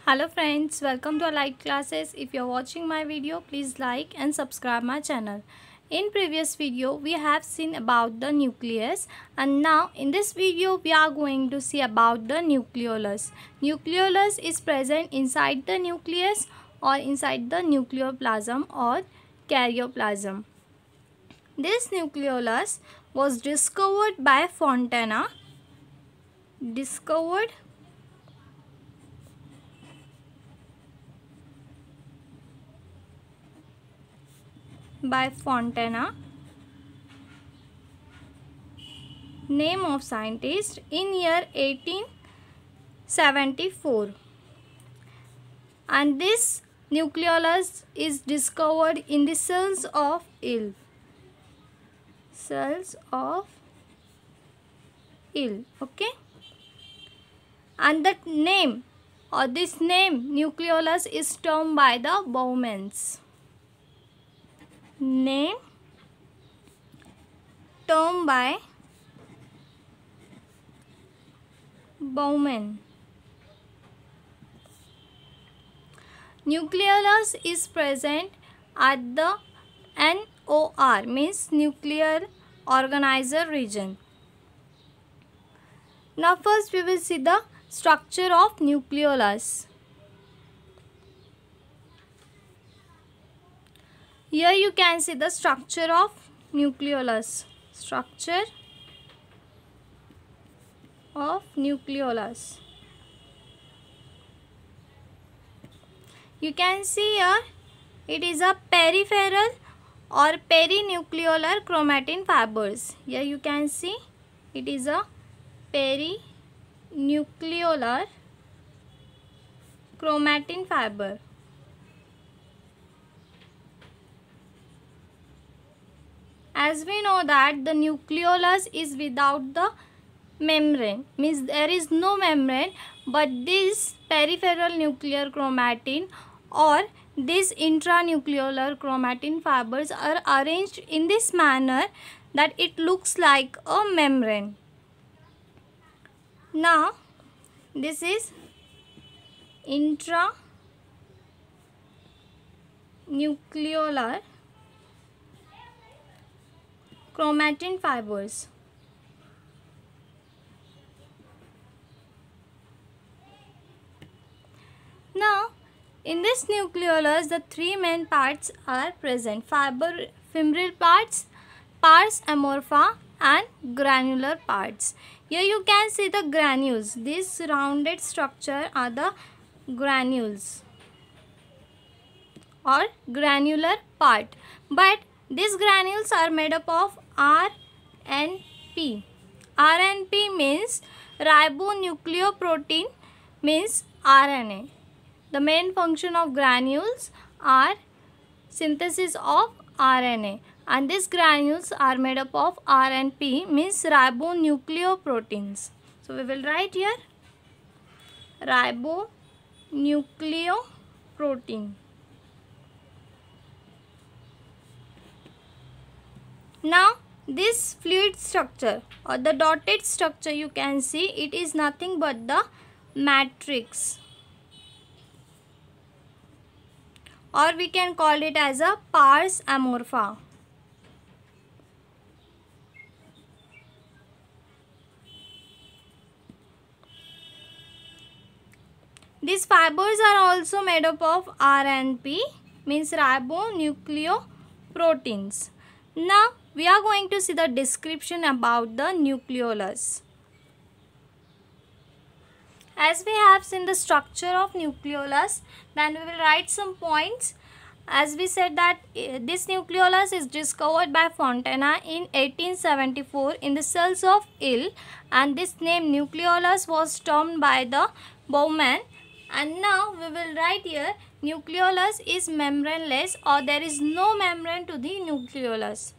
Hello friends, welcome to Allied Classes. If you're watching my video, please like and subscribe my channel. In previous video, we have seen about the nucleus, and now in this video, we are going to see about the nucleolus. Nucleolus is present inside the nucleus or inside the nucleoplasm or karyoplasm. This nucleolus was discovered by Fontana. Name of scientist, in year 1874, and this nucleolus is discovered in the cells of eel. Okay, and that name or this name nucleolus is termed by the Bowman's. Name termed by Bowman. Nucleolus is present at the NOR, means nuclear organizer region. Now first we will see the structure of nucleolus. Here you can see the structure of nucleolus. You can see here it is a peripheral or perinucleolar chromatin fibers. Here you can see it is a perinucleolar chromatin fiber. As we know that the nucleolus is without the membrane, means there is no membrane, but this peripheral nuclear chromatin or these intranucleolar chromatin fibers are arranged in this manner that it looks like a membrane. Now this is intranucleolar chromatin fibers. Now in this nucleolus the three main parts are present: fimbrial parts, pars amorpha and granular parts. Here you can see the granules. This rounded structure are the granules or granular part, but these granules are made up of RNP. RNP means ribonucleoprotein, means RNA. The main function of granules are synthesis of RNA, and these granules are made up of RNP, means ribonucleoproteins. So we will write here ribonucleoprotein. Now this fluid structure or the dotted structure you can see, it is nothing but the matrix, or we can call it as a pars amorpha. These fibers are also made up of RNP, means ribonucleoproteins. Now we are going to see the description about the nucleolus. As we have seen the structure of nucleolus, then we will write some points. As we said that this nucleolus is discovered by Fontana in 1874 in the cells of eel, and this name nucleolus was termed by the Bowman. And now we will write here nucleolus is membraneless, or there is no membrane to the nucleolus.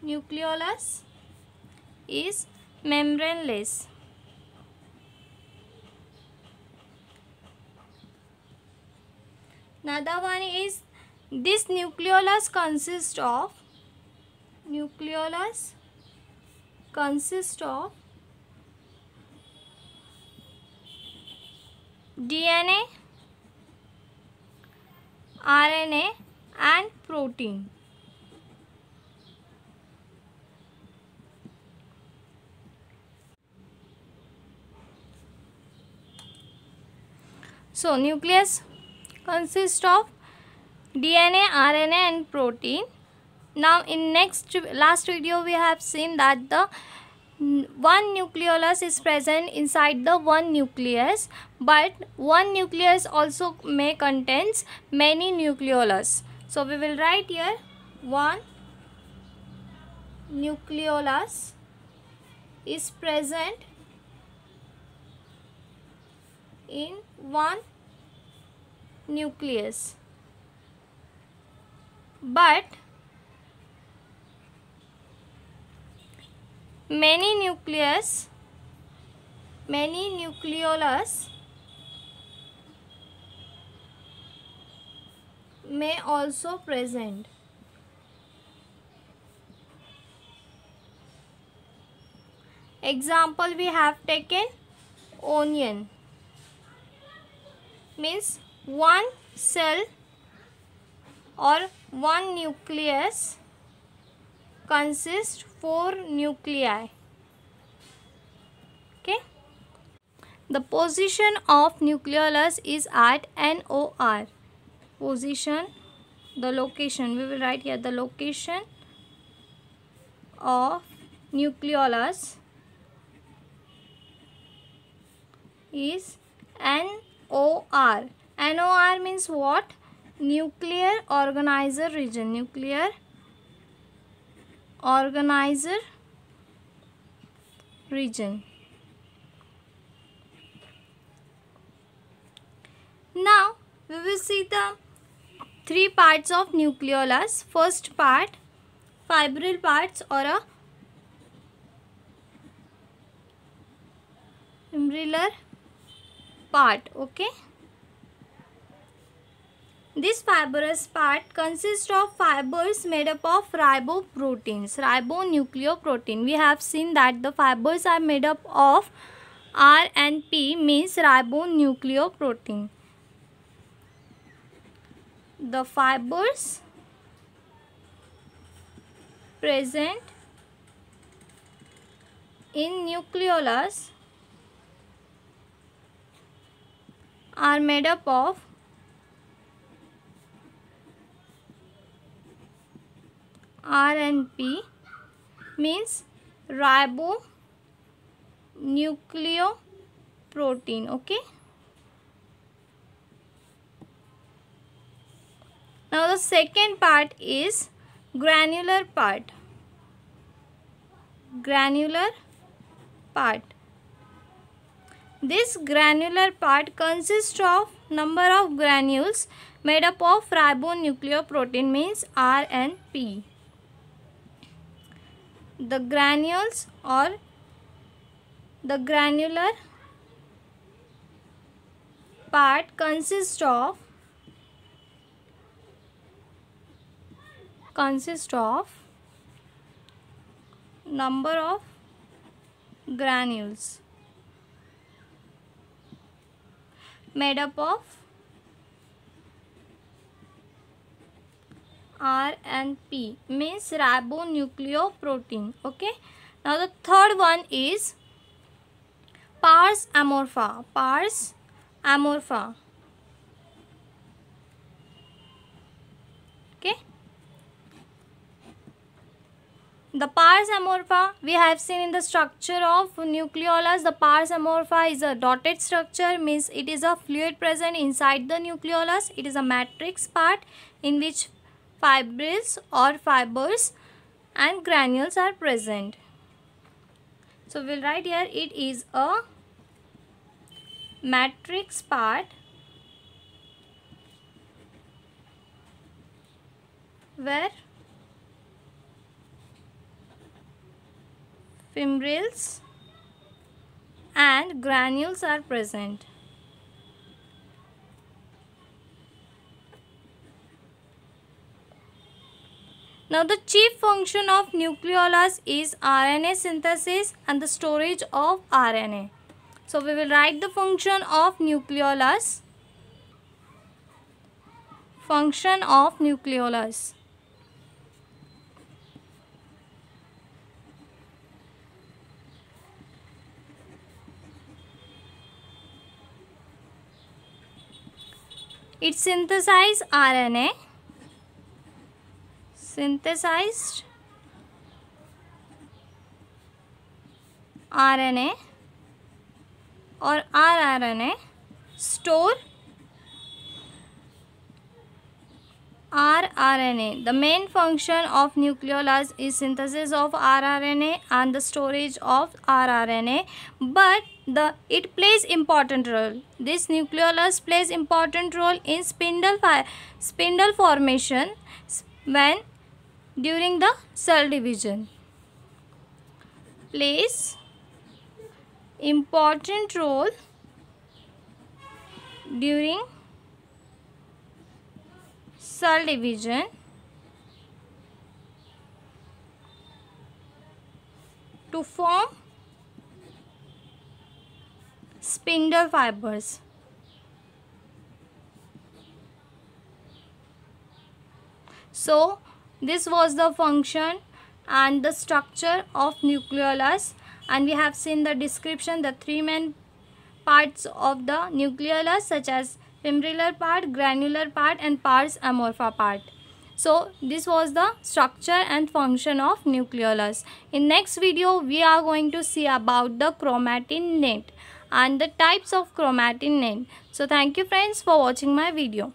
Nucleolus is membraneless. Another one is this nucleolus consists of DNA, RNA and protein. So nucleus consists of DNA, RNA and protein. Now in last video we have seen that the one nucleolus is present inside the one nucleus, but one nucleus also may contains many nucleolus. So we will write here one nucleolus is present in one nucleus, but many nucleolus may also present. Example we have taken onion, means one cell or one nucleus consists 4 nuclei. Okay. The position of nucleolus is at NOR. Position, the location, we will write here the location of nucleolus is NOR. NOR means what? Nuclear organizer region. Nuclear organizer region. Now we will see the 3 parts of nucleolus. First part, fibril parts or a fibrillar part. Okay. This fibrous part consists of fibers made up of riboproteins, ribonucleoprotein. We have seen that the fibers are made up of R and P, means ribonucleoprotein. The fibers present in nucleolus are made up of R and P, means ribonucleoprotein. Okay. Now the second part is granular part. Granular part. This granular part consists of number of granules made up of ribonucleoprotein, means R and P. The granules or the granular part consists of number of granules made up of R and P, means ribonucleoprotein. Okay. Now the third one is pars amorpha. Pars amorpha. Okay. The pars amorpha we have seen in the structure of nucleolus. The pars amorpha is a dotted structure, means it is a fluid present inside the nucleolus. It is a matrix part in which fibrils or fibers and granules are present. So we will write here it is a matrix part where fibrils and granules are present. Now the chief function of nucleolus is RNA synthesis and the storage of RNA. So we will write the function of nucleolus. Function of nucleolus. It synthesizes RNA. Synthesized RNA or rRNA. Store rRNA. The main function of nucleolus is synthesis of rRNA and the storage of rRNA, but it plays important role. This nucleolus plays important role in spindle formation when during the cell division. Plays important role during cell division to form spindle fibers. So this was the function and the structure of nucleolus, and we have seen the description, the three main parts of the nucleolus such as fibrillary part, granular part and pars amorpha part. So this was the structure and function of nucleolus. In next video we are going to see about the chromatin net and the types of chromatin net. So thank you friends for watching my video.